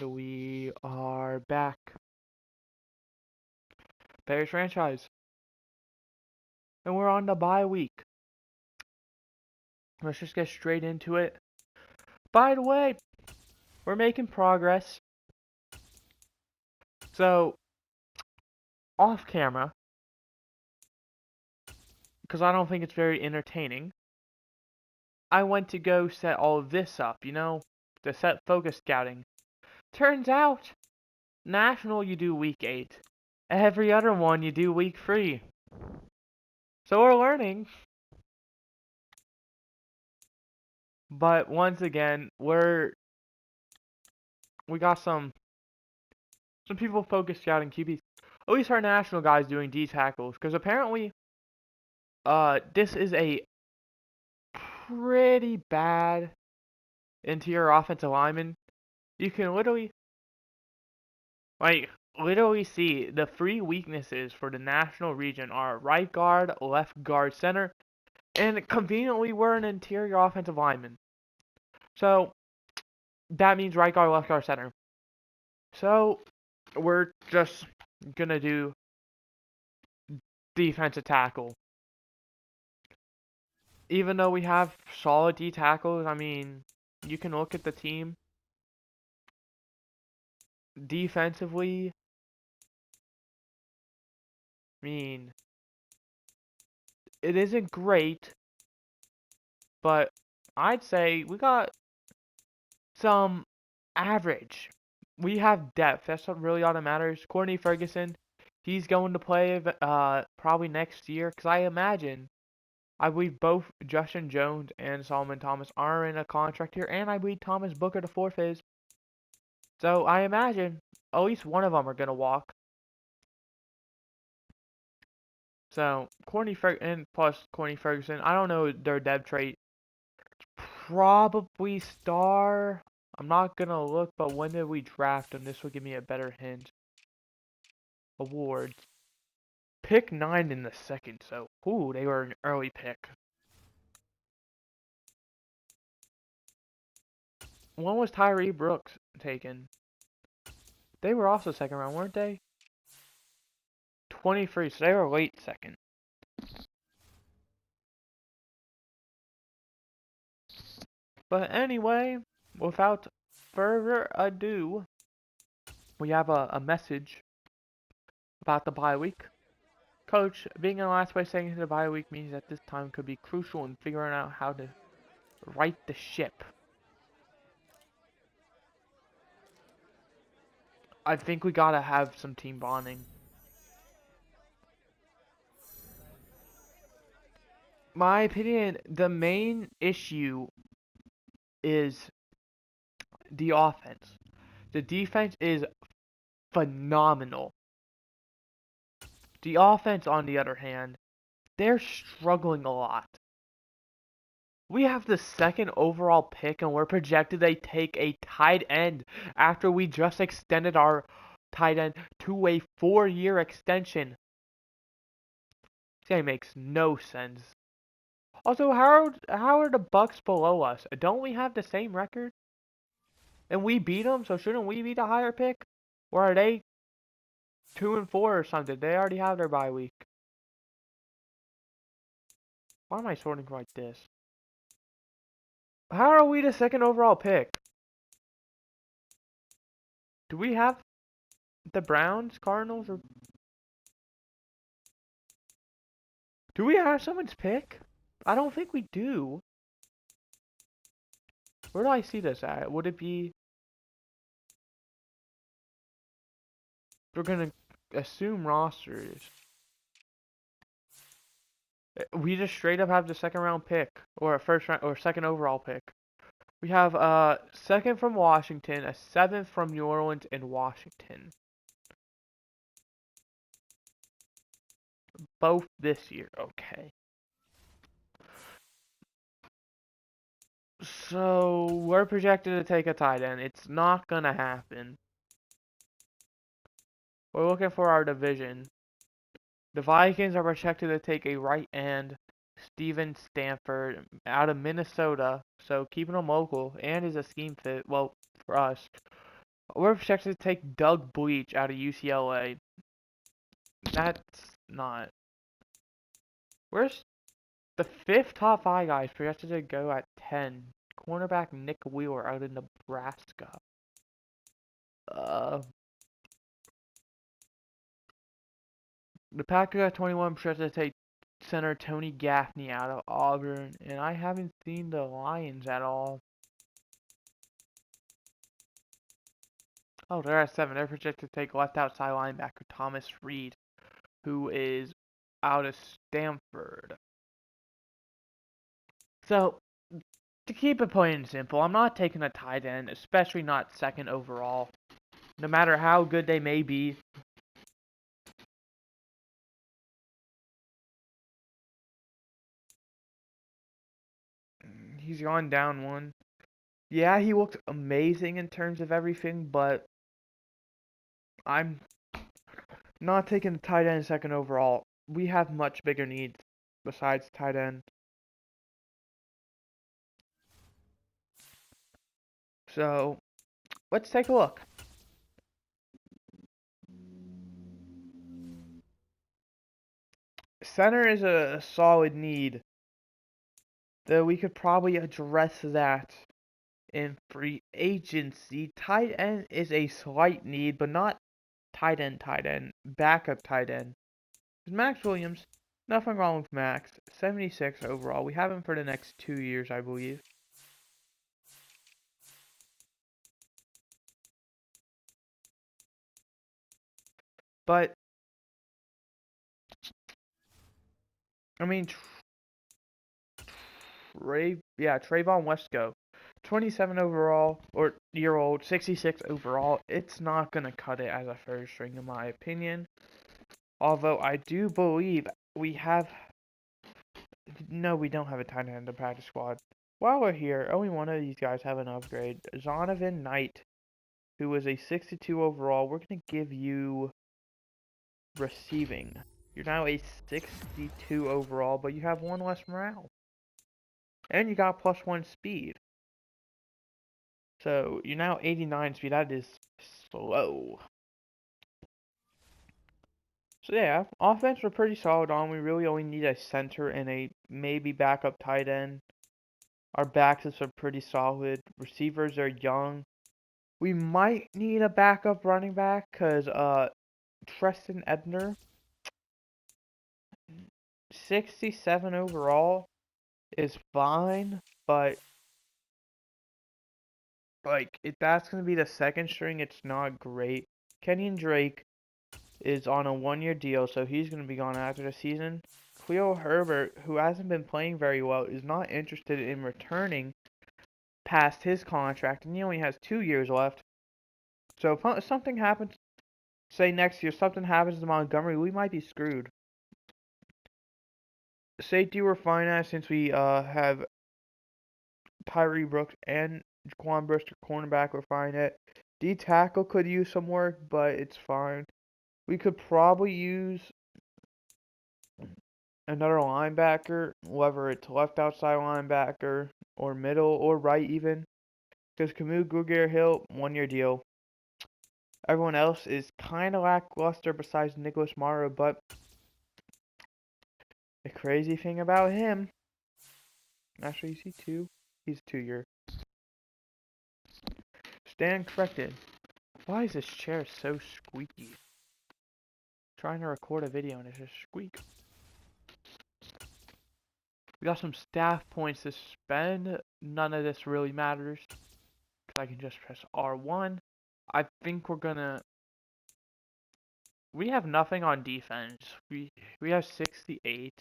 And we are back. Bears franchise. And we're on the bye week. Let's just get straight into it. By the way, we're making progress. So, off camera, because I don't think it's very entertaining, I went to go set all of this up, to set focus scouting. Turns out, National you do week 8. Every other one you do week 3. So we're learning. But once again, we got some people focus scouting QBs. At least our national guys doing D tackles, because apparently, this is a pretty bad interior offensive lineman. You can literally see the three weaknesses for the national region are right guard, left guard, center, and conveniently we're an interior offensive lineman. So that means right guard, left guard, center. So we're just gonna do defensive tackle. Even though we have solid D tackles, I mean, you can look at the team. Defensively, I mean, it isn't great, but I'd say we got some average. We have depth. That's what really all that matters. Courtney Ferguson, he's going to play probably next year, because I believe both Justin Jones and Solomon Thomas are in a contract here, and I believe Thomas Booker the fourth is. So I imagine at least one of them are gonna walk. So plus Courtney Ferguson, I don't know their depth trait. Probably star. I'm not gonna look, but when did we draft him? This will give me a better hint. Awards. Pick 9 in the second, so they were an early pick. When was Tyree Brooks taken? They were also second round, weren't they? 23, so they were late second. But anyway, without further ado, we have a message about the bye week. Coach, being in the last place heading into the bye week means that this time could be crucial in figuring out how to right the ship. I think we gotta have some team bonding. My opinion, the main issue is the offense. The defense is phenomenal. The offense, on the other hand, they're struggling a lot. We have the second overall pick, and we're projected to take a tight end after we just extended our tight end to a 4-year extension. That makes no sense. Also, how are the Bucks below us? Don't we have the same record? And we beat them, so shouldn't we be the higher pick? Or are they 2-4 or something? They already have their bye week. Why am I sorting like this? How are we the second overall pick? Do we have the Browns, Cardinals, or do we have someone's pick? I don't think we do. Where do I see this at? Would it be... We're gonna assume rosters. We just straight up have the second round pick, or a first round, or second overall pick. We have a second from Washington, a 7th from New Orleans, and Washington. Both this year, okay. So, we're projected to take a tight end. It's not gonna happen. We're looking for our division. The Vikings are projected to take a right end, Steven Stanford, out of Minnesota. So, keeping him local, and is a scheme fit, well, for us. We're projected to take Doug Bleach out of UCLA. That's not. Where's the fifth top five guys projected to go at 10? Cornerback Nick Wheeler out of Nebraska. Uh, the Packers at 21 projected to take center Tony Gaffney out of Auburn, and I haven't seen the Lions at all. Oh, they're at 7. They're projected to take left outside linebacker Thomas Reed, who is out of Stanford. So, to keep it plain and simple, I'm not taking a tight end, especially not second overall. No matter how good they may be. He's gone down one. Yeah, he looked amazing in terms of everything, but I'm not taking a tight end second overall. We have much bigger needs besides tight end. So, let's take a look. Center is a solid need, though we could probably address that in free agency. Tight end is a slight need, but not tight end, backup tight end. Max Williams, nothing wrong with Max. 76 overall. We have him for the next 2 years, I believe. But, I mean, Trayvon Wesco. 27 overall, or year old, 66 overall. It's not going to cut it as a first string, in my opinion. Although I do believe we have. No, we don't have a tight end in the practice squad. While we're here, only one of these guys have an upgrade. Zonovan Knight, who was a 62 overall. We're going to give you receiving. You're now a 62 overall, but you have one less morale. And you got +1 speed. So you're now 89 speed. That is slow. So yeah, offense we're pretty solid on. We really only need a center and a maybe backup tight end. Our backs are pretty solid. Receivers are young. We might need a backup running back because Treston Ebner, 67 overall, is fine, but like if that's gonna be the second string, it's not great. Kenyon Drake is on a 1-year deal, so he's gonna be gone after the season. Khalil Herbert, who hasn't been playing very well, is not interested in returning past his contract, and he only has 2 years left. So if something happens, say next year, something happens to Montgomery, we might be screwed. Safety we're fine at since we have Tyree Brooks and Jaquan Brisker cornerback we're fine at. D tackle could use some work, but it's fine. We could probably use another linebacker, whether it's left outside linebacker or middle or right even. Because Camus Grugier-Hill, 1-year deal. Everyone else is kind of lackluster besides Nicholas Morrow, but the crazy thing about him, actually, is he 2? He's 2-year. Stand corrected. Why is this chair so squeaky? Trying to record a video and it's just squeak. We got some staff points to spend. None of this really matters. I can just press R1. I think we're gonna. We have nothing on defense. We have 68.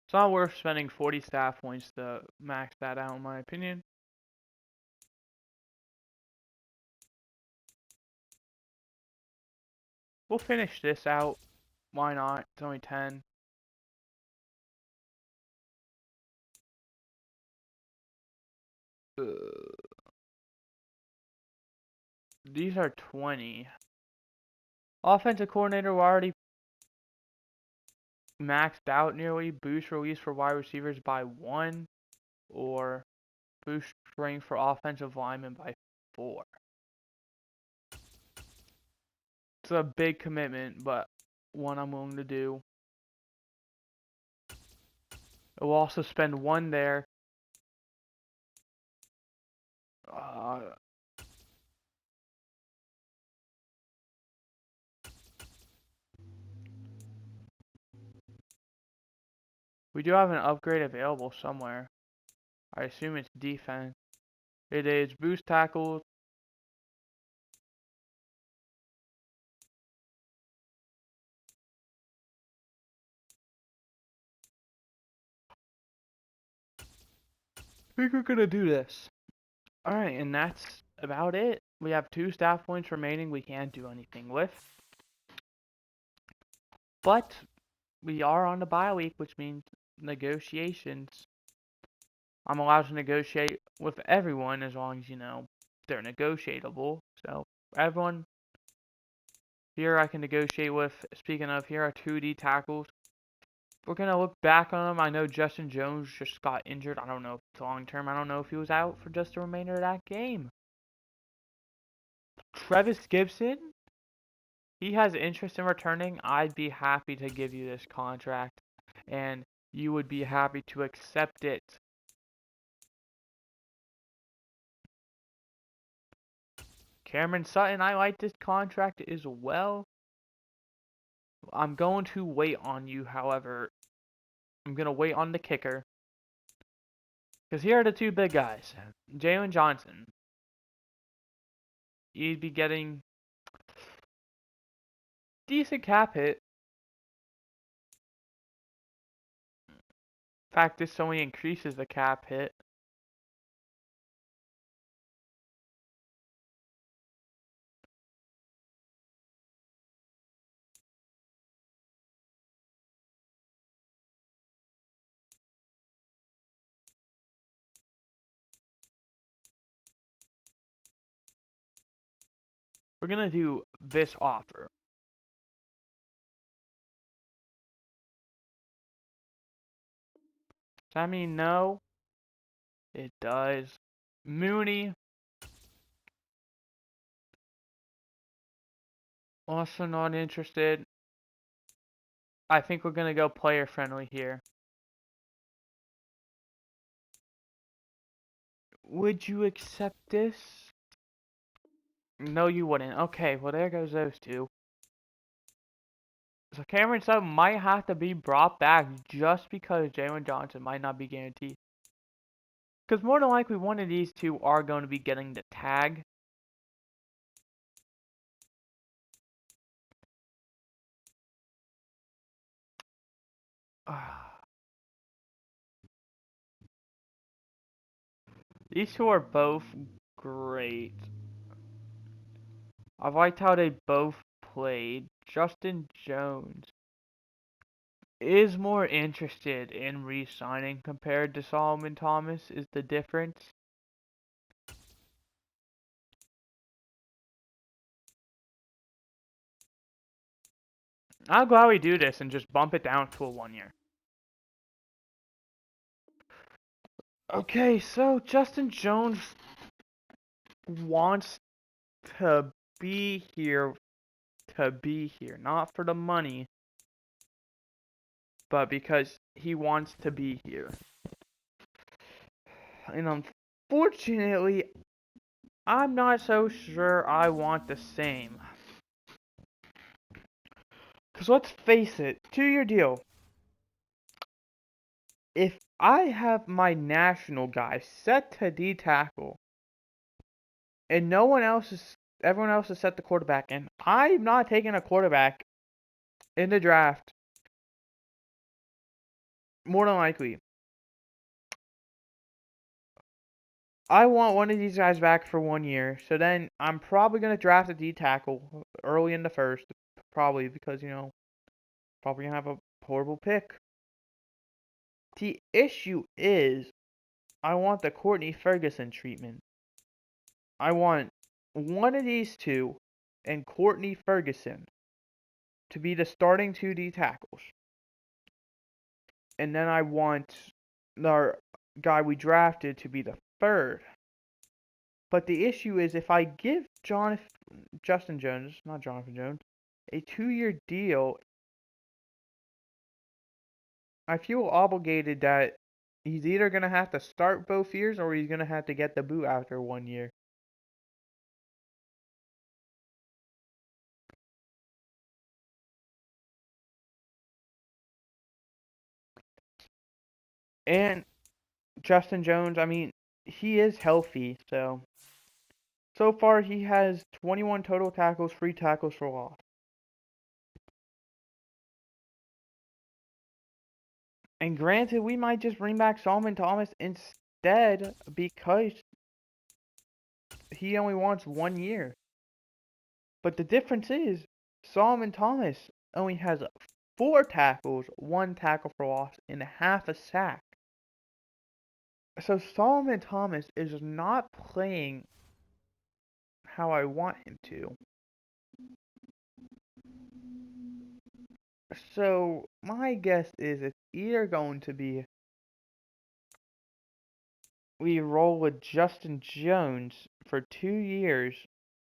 It's not worth spending 40 staff points to max that out, in my opinion. We'll finish this out. Why not? It's only 10. These are 20. Offensive coordinator, we're already maxed out nearly. Boost release for wide receivers by 1, or boost strength for offensive linemen by 4. It's a big commitment, but one I'm willing to do. We'll also spend 1 there. We do have an upgrade available somewhere. I assume it's defense. It is boost tackles. I think we're gonna do this. Alright, and that's about it. We have 2 staff points remaining we can't do anything with. But we are on the bye week, which means negotiations. I'm allowed to negotiate with everyone as long as, they're negotiable. So, everyone here I can negotiate with. Speaking of, here are 2D tackles. We're going to look back on them. I know Justin Jones just got injured. I don't know if it's long term. I don't know if he was out for just the remainder of that game. Trevis Gibson, he has interest in returning. I'd be happy to give you this contract, and you would be happy to accept it. Cameron Sutton, I like this contract as well. I'm going to wait on you, however. I'm going to wait on the kicker. Because here are the 2 big guys. Jalen Johnson. He'd be getting decent cap hit. In fact, this only increases the cap hit. We're going to do this offer. Does that mean no? It does. Mooney. Also not interested. I think we're going to go player friendly here. Would you accept this? No, you wouldn't. Okay, well, there goes those 2. So Cameron Sutton might have to be brought back just because Jalen Johnson might not be guaranteed. Because more than likely, one of these 2 are going to be getting the tag. These 2 are both great. I liked how they both played. Justin Jones is more interested in re-signing compared to Solomon Thomas is the difference. I'm glad we do this and just bump it down to a 1 year. Okay, so Justin Jones wants to be here not for the money, but because he wants to be here. And unfortunately, I'm not so sure I want the same. Because let's face it, 2-year deal. If I have my national guy set to D tackle, and everyone else is set to quarterback, and I'm not taking a quarterback in the draft, more than likely, I want one of these guys back for 1 year. So then I'm probably going to draft a D tackle early in the first. Probably because, probably going to have a horrible pick. The issue is, I want the Courtney Ferguson treatment. I want one of these 2 and Courtney Ferguson to be the starting 2D tackles. And then I want our guy we drafted to be the third. But the issue is if I give Justin Jones, not Jonathan Jones, a 2-year deal, I feel obligated that he's either going to have to start both years or he's going to have to get the boot after 1 year. And Justin Jones, I mean, he is healthy, so far he has 21 total tackles, 3 tackles for loss. And granted, we might just bring back Solomon Thomas instead because he only wants 1 year. But the difference is Solomon Thomas only has 4 tackles, 1 tackle for loss, and half a sack. So Solomon Thomas is not playing how I want him to. So my guess is it's either going to be we roll with Justin Jones for 2 years,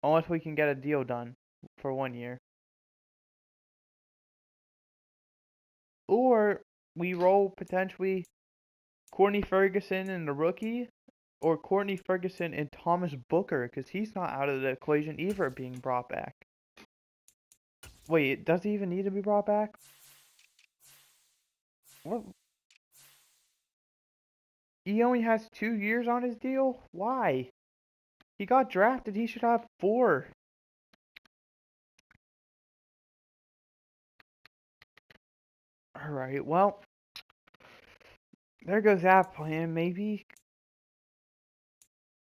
unless we can get a deal done for 1 year. Or we roll potentially Courtney Ferguson and the rookie, or Courtney Ferguson and Thomas Booker, because he's not out of the equation either being brought back. Wait, does he even need to be brought back? What? He only has 2 years on his deal? Why? He got drafted, he should have 4. Alright, well, there goes that plan. Maybe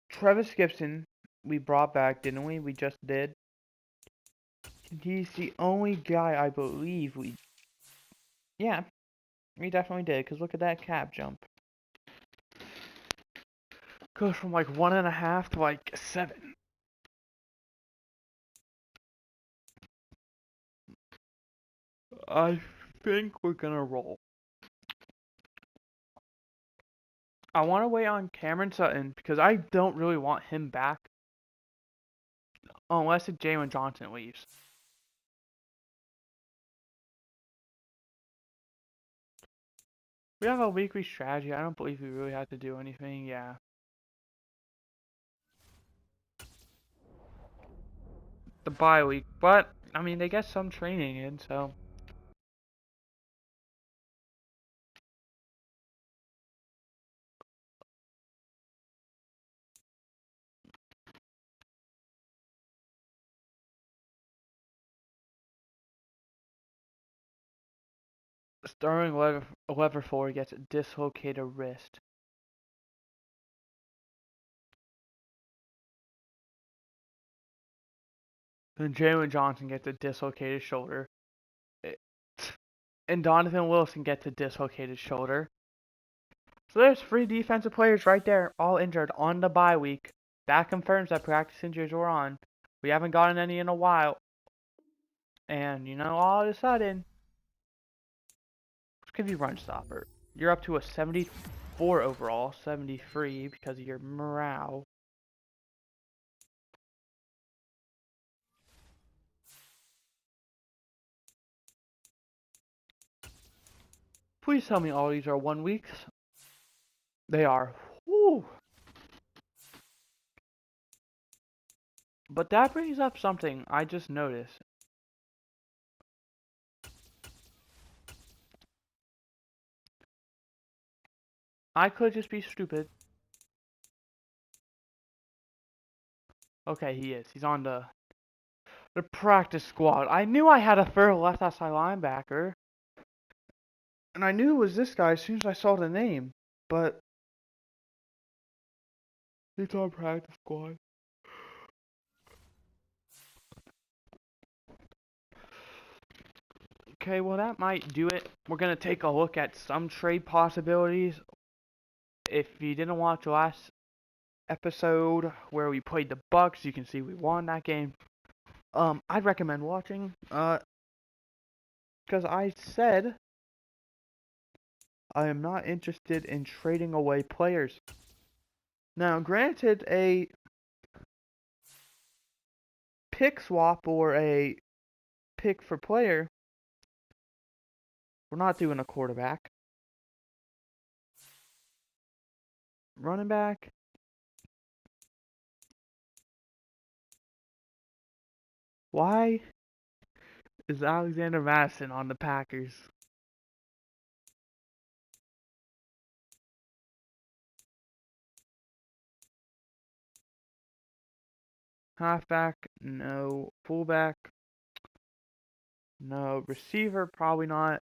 Travis Gibson we brought back, didn't we? We just did. He's the only guy I believe we... Yeah, we definitely did, because look at that cap jump. Goes from like 1.5 to like 7. I think we're gonna roll. I want to wait on Cameron Sutton because I don't really want him back unless Jalen Johnson leaves. We have a weekly strategy. I don't believe we really have to do anything. Yeah. The bye week. But, I mean, they get some training in, so. Sterling Leverford gets a dislocated wrist. And Jalen Johnson gets a dislocated shoulder. And Donovan Wilson gets a dislocated shoulder. So there's 3 defensive players right there, all injured on the bye week. That confirms that practice injuries were on. We haven't gotten any in a while. And, all of a sudden, let's give you run stopper. You're up to a 74 overall, 73 because of your morale. Please tell me all these are 1 weeks. They are. Woo! But that brings up something I just noticed. I could just be stupid. Okay, he is. He's on the practice squad. I knew I had a third left outside linebacker. And I knew it was this guy as soon as I saw the name. But it's on practice squad. Okay, well that might do it. We're going to take a look at some trade possibilities. If you didn't watch the last episode where we played the Bucks, you can see we won that game. I'd recommend watching. Because I said I am not interested in trading away players. Now, granted, a pick swap or a pick for player, we're not doing a quarterback. Running back. Why is Alexander Madison on the Packers? Halfback, no. Fullback, no. Receiver, probably not.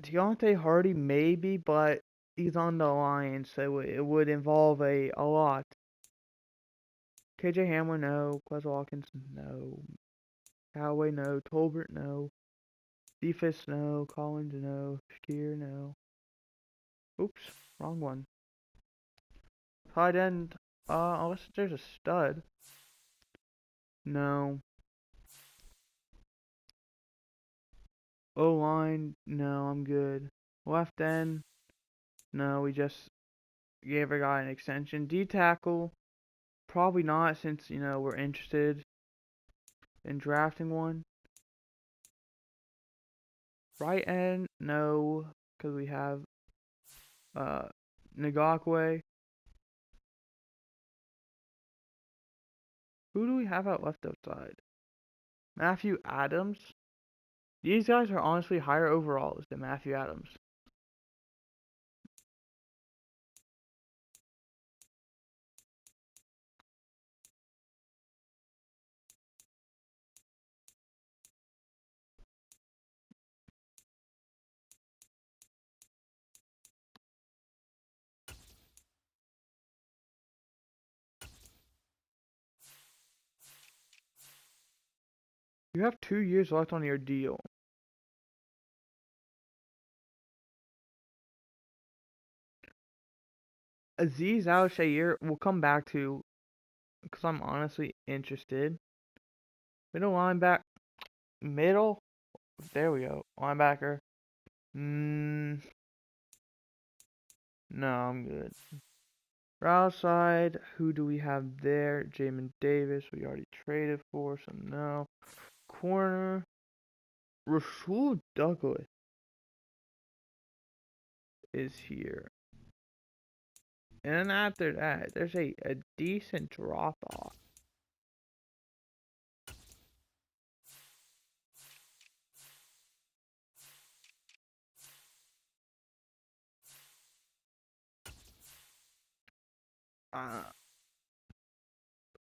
Deontay Hardy, maybe, but he's on the Lions, so it would involve a lot. KJ Hamler, no. Quez Watkins, no. Callaway, no. Tolbert, no. Cephas, no. Collins, no. Shakir, no. Oops, wrong one. Tight end, unless there's a stud. No. O-line, no, I'm good. Left end, no, we just gave our guy an extension. D-tackle, probably not since, we're interested in drafting one. Right end, no, because we have Ngakwe. Who do we have out left outside? Matthew Adams. These guys are honestly higher overalls than Matthew Adams. You have 2 years left on your deal. Aziz Al-Shair will come back to because I'm honestly interested. Middle linebacker. Middle? There we go. Linebacker. No, I'm good. Right side, who do we have there? Jamin Davis, we already traded for, so no. Corner, Rasul Douglas is here. And after that, there's a decent drop off. Uh,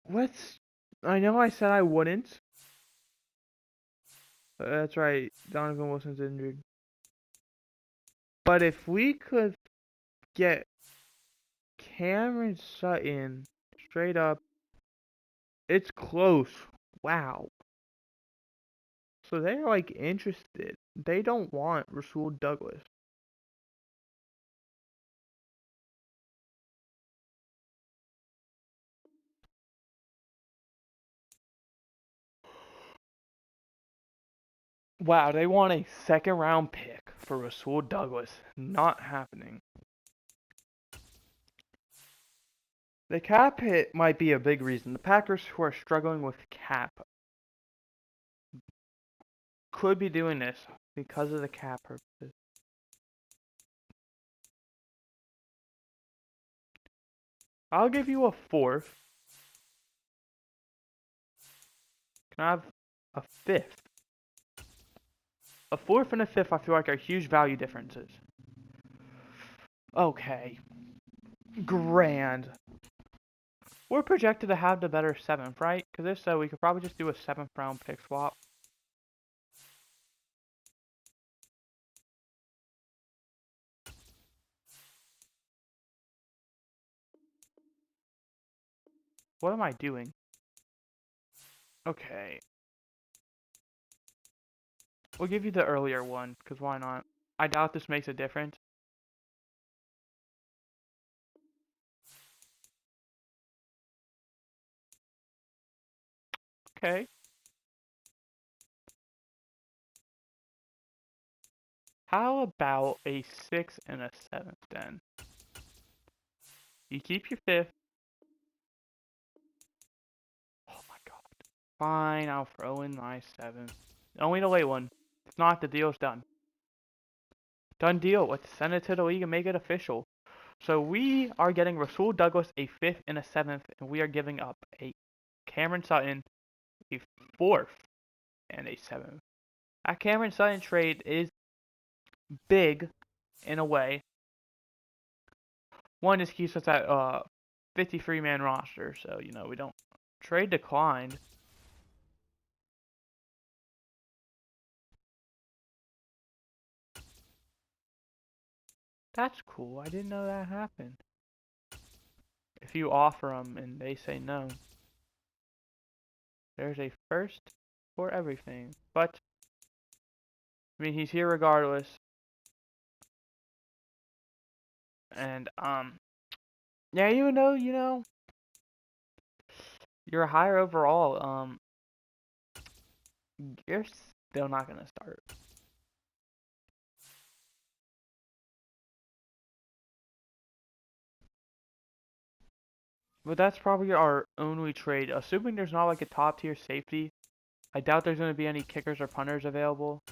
let's. I know I said I wouldn't. That's right, Donovan Wilson's injured. But if we could get Cameron Sutton straight up, it's close. Wow. So they're like interested. They don't want Rasul Douglas. Wow, they want a second round pick for Rasul Douglas. Not happening. The cap hit might be a big reason. The Packers, who are struggling with cap, could be doing this because of the cap purposes. I'll give you a fourth. Can I have a fifth? A fourth and a fifth I feel like are huge value differences. Okay. Grand. We're projected to have the better seventh, right? Because if so, we could probably just do a seventh round pick swap. What am I doing? Okay. We'll give you the earlier one, because why not? I doubt this makes a difference. Okay. How about a 6 and a 7th then? You keep your 5th. Oh my god. Fine, I'll throw in my 7th. Only the late one. If not, the deal's done. Done deal. Let's send it to the league and make it official. So we are getting Rasul Douglas a 5th and a 7th, and we are giving up a Cameron Sutton a 4th and a 7th. That Cameron Sutton trade is big in a way. One just keeps us at 53-man roster, so we don't trade declined. That's cool. I didn't know that happened. If you offer them and they say no, there's a first for everything. But I mean, he's here regardless. And yeah, you're higher overall. You're still not gonna start. But that's probably our only trade. Assuming there's not like a top tier safety, I doubt there's gonna be any kickers or punters available.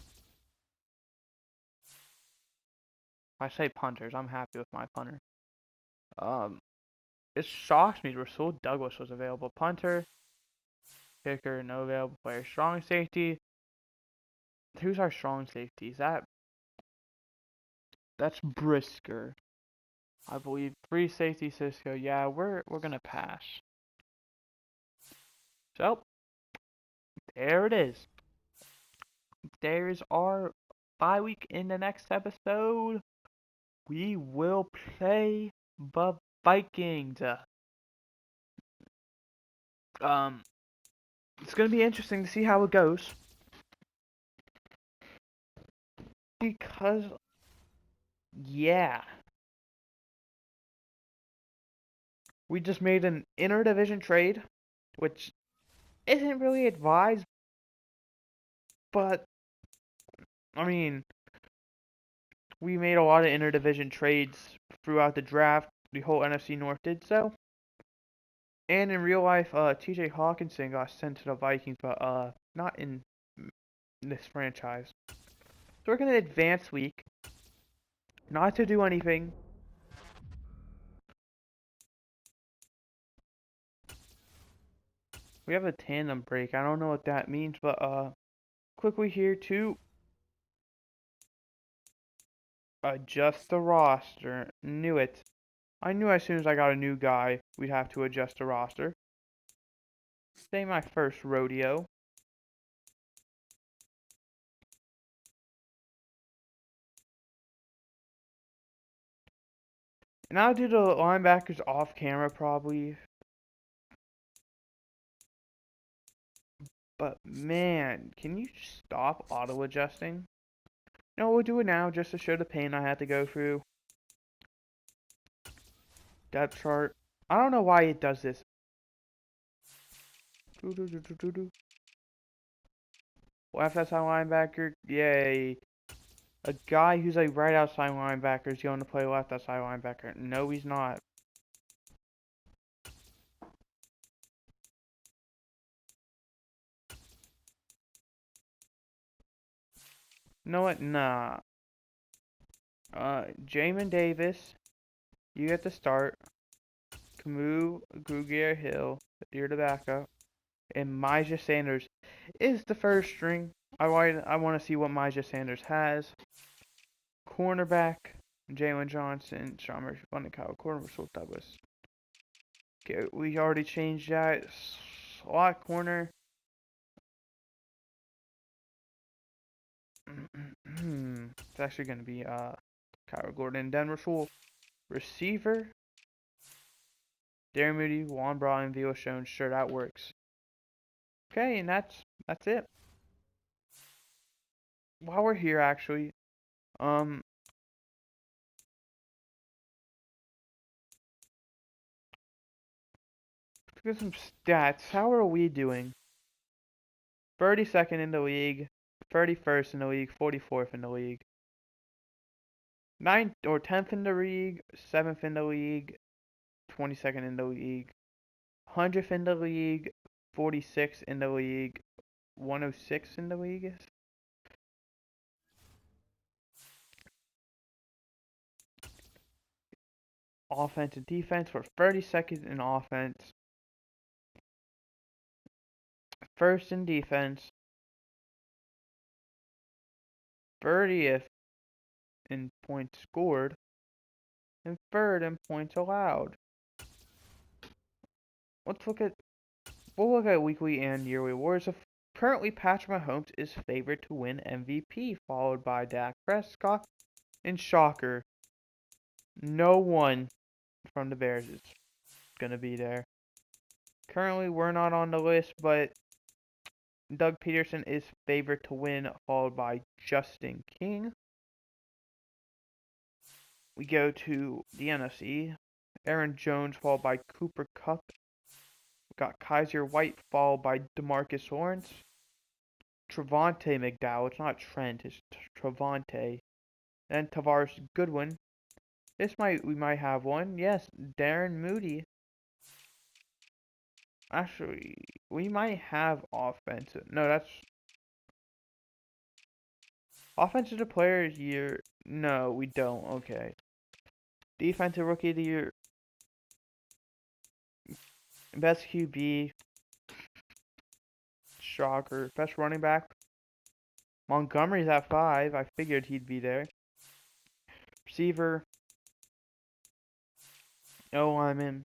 If I say punters, I'm happy with my punter. Um, it shocks me Rasul Douglas was available. Punter, kicker, no available player. Strong safety. Who's our strong safety? That's Brisker, I believe. Free safety Cisco. Yeah, we're gonna pass. So there it is. There's our bye week. In the next episode, we will play the Vikings. Um, it's gonna be interesting to see how it goes because, yeah, we just made an interdivision trade, which isn't really advised, but I mean, we made a lot of interdivision trades throughout the draft. The whole NFC North did so. And in real life, T.J. Hawkinson got sent to the Vikings, but not in this franchise. So we're gonna advance week, not to do anything. We have a tandem break. I don't know what that means, but quickly here to adjust the roster. Knew it. I knew as soon as I got a new guy, we'd have to adjust the roster. Stay my first rodeo. And I'll do the linebackers off camera probably. But man, can you stop auto adjusting? No, we'll do it now just to show the pain I had to go through. Depth chart. I don't know why it does this. Left outside linebacker. Yay. A guy who's a right outside linebacker is going to play left outside linebacker. No, he's not. You know what? Nah. Jamin Davis, you get to start. Camus Grugier Hill, you're the backup. And Myjah Sanders is the first string. I want to see what Myjah Sanders has. Cornerback, Jalen Johnson, Sean Murphy, London Kyle, corner, Russell Douglas. Okay, we already changed that. Slot corner. It's actually going to be Kyle Gordon, Denver School. Receiver, Darren Moody, Juan Bryan, Vio Jones. Sure, that works. Okay, and that's it. While we're here, actually, um, look at some stats. How are we doing? 32nd in the league, 31st in the league, 44th in the league. 9th or 10th in the league, 7th in the league, 22nd in the league, 100th in the league, 46th in the league, 106 in the league. Offense and defense, we're 32nd in offense, first in defense, 30th in points scored, and third in points allowed. We'll look at weekly and yearly awards. Currently, Patrick Mahomes is favored to win MVP, followed by Dak Prescott, and shocker, no one from the Bears is gonna be there. Currently, we're not on the list, but Doug Peterson is favored to win, followed by Justin King. We go to the NFC. Aaron Jones, followed by Cooper Kupp. We got Kaiser White, followed by DeMarcus Lawrence. Trevante McDowell. It's not Trent, it's Trevante. Then Tavares Goodwin. We might have one. Yes, Darren Moody. Actually, we might have offensive. No, that's offensive player of the year. No, we don't. Okay. Defensive rookie of the year. Best QB. Shocker. Best running back. Montgomery's at 5. I figured he'd be there. Receiver. O lineman.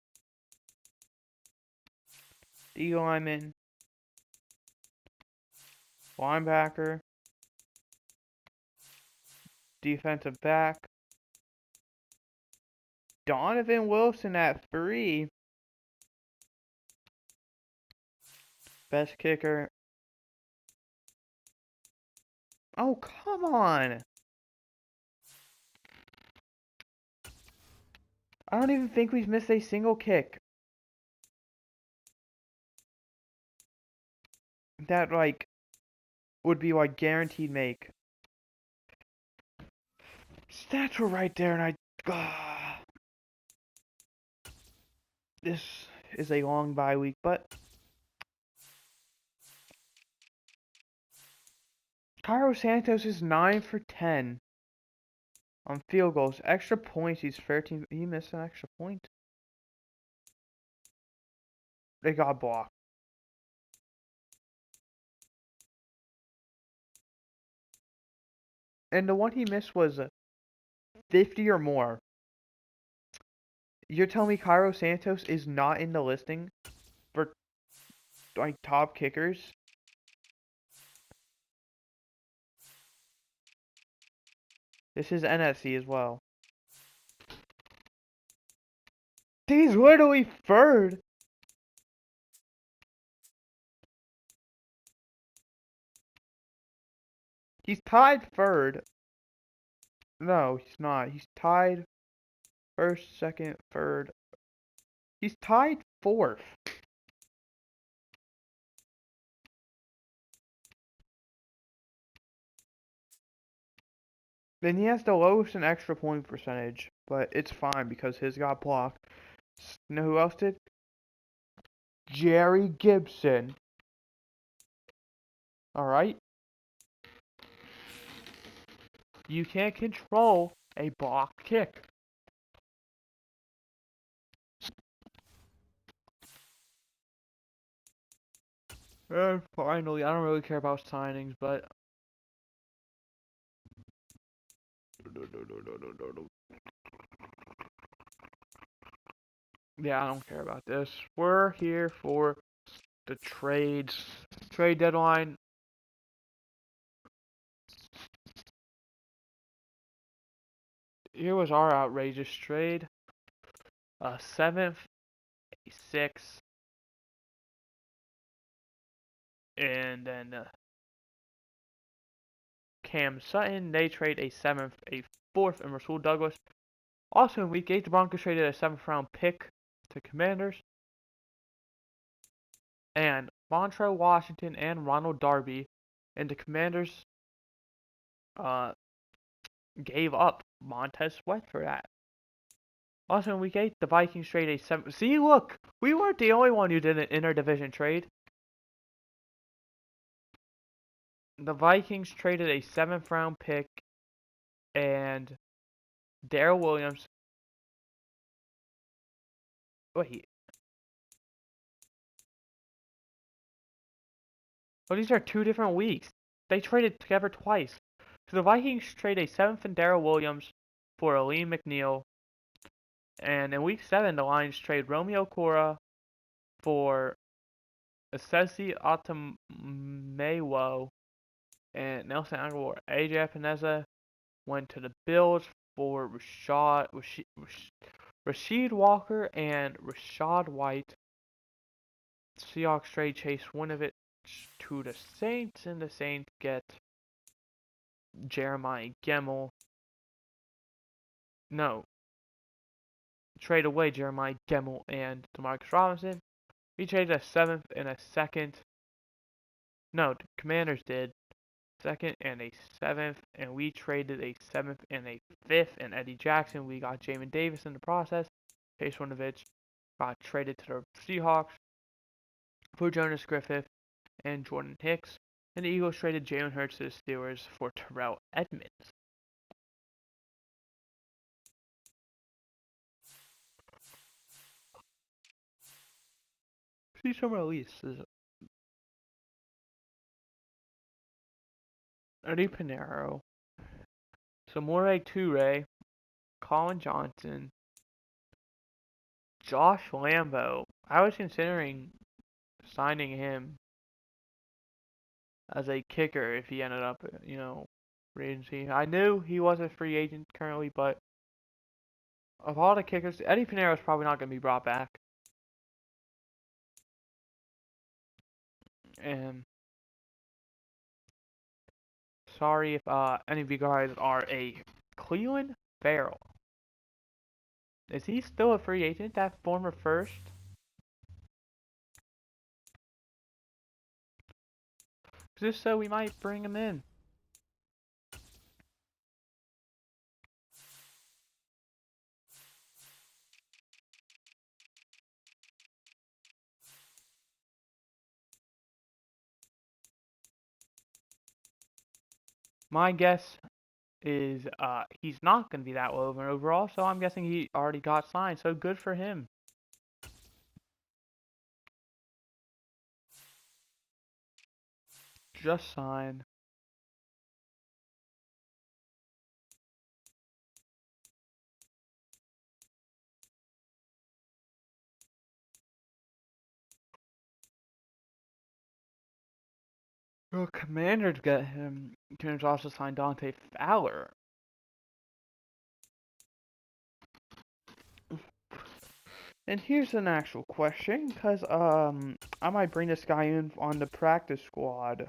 D lineman. Linebacker. Defensive back. Donovan Wilson at 3. Best kicker. Oh, come on. I don't even think we've missed a single kick. That, like, would be, like, guaranteed make. Stats were right there, and this is a long bye week, but Cairo Santos is 9 for 10 on field goals. Extra points, he's 13. He missed an extra point. They got blocked. And the one he missed was 50 or more. You're telling me Cairo Santos is not in the listing for, like, top kickers? This is NFC as well. He's literally third. He's tied third. No, he's not. He's tied first, second, third. He's tied fourth. Then he has the lowest in extra point percentage, but it's fine because his got blocked. You know who else did? Jerry Gibson. Alright? You can't control a blocked kick. And finally, I don't really care about signings, but yeah, I don't care about this. We're here for the trades. Trade deadline. Here was our outrageous trade. 7th, 6th, and then Cam Sutton. They trade a 7th, a 4th, and Rasul Douglas. Also in week 8, the Broncos traded a 7th round pick to Commanders. And Montrell Washington and Ronald Darby. And the Commanders gave up Montez Sweat for that. Also, in week 8, the Vikings trade a 7. See, look, we weren't the only one who did an interdivision trade. The Vikings traded a 7th round pick and Darrell Williams. Wait. Oh, these are 2 different weeks. They traded together twice. So the Vikings trade a 7th and Darrell Williams for Alim McNeill. And in week 7, the Lions trade Romeo Cora for Assesi Atamewo and Nelson Aguilar. AJ Epineza went to the Bills for Rasheed Walker and Rashad White. Seahawks trade Chase Winovich to the Saints, and the Saints get Jeremiah Gemmel. No. Trade away Jeremiah Gemmel and Demarcus Robinson. We traded a 7th and a 2nd. No, the Commanders did. 2nd and a 7th, and we traded a 7th and a 5th. And Eddie Jackson, we got Jamin Davis in the process. Chase Winovich got traded to the Seahawks for Jonas Griffith and Jordan Hicks. And the Eagles traded Jalen Hurts to the Steelers for Terrell Edmonds. See some releases. Eddie Pinheiro, Samori Toure, Colin Johnson, Josh Lambo. I was considering signing him as a kicker if he ended up, free agency. I knew he was a free agent currently, but of all the kickers, Eddie Pinheiro is probably not going to be brought back. And sorry if any of you guys are a Cleveland Farrell. Is he still a free agent, that former first? If so, we might bring him in. My guess is he's not going to be that low of an overall, so I'm guessing he already got signed, so good for him. Just signed. The Commanders get him. Commanders also signed Dante Fowler. And here's an actual question, because I might bring this guy in on the practice squad.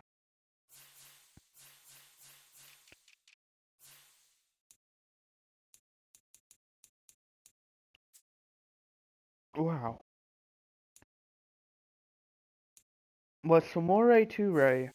Wow. Was Samori Toure.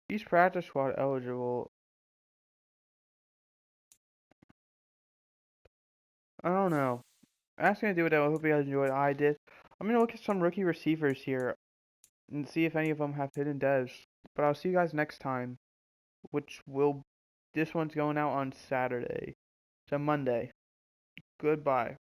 He's practice squad eligible. I don't know. That's gonna do it. I hope you guys enjoyed. I did. I'm gonna look at some rookie receivers here and see if any of them have hidden devs. But I'll see you guys next time, this one's going out on Saturday. So Monday. Goodbye.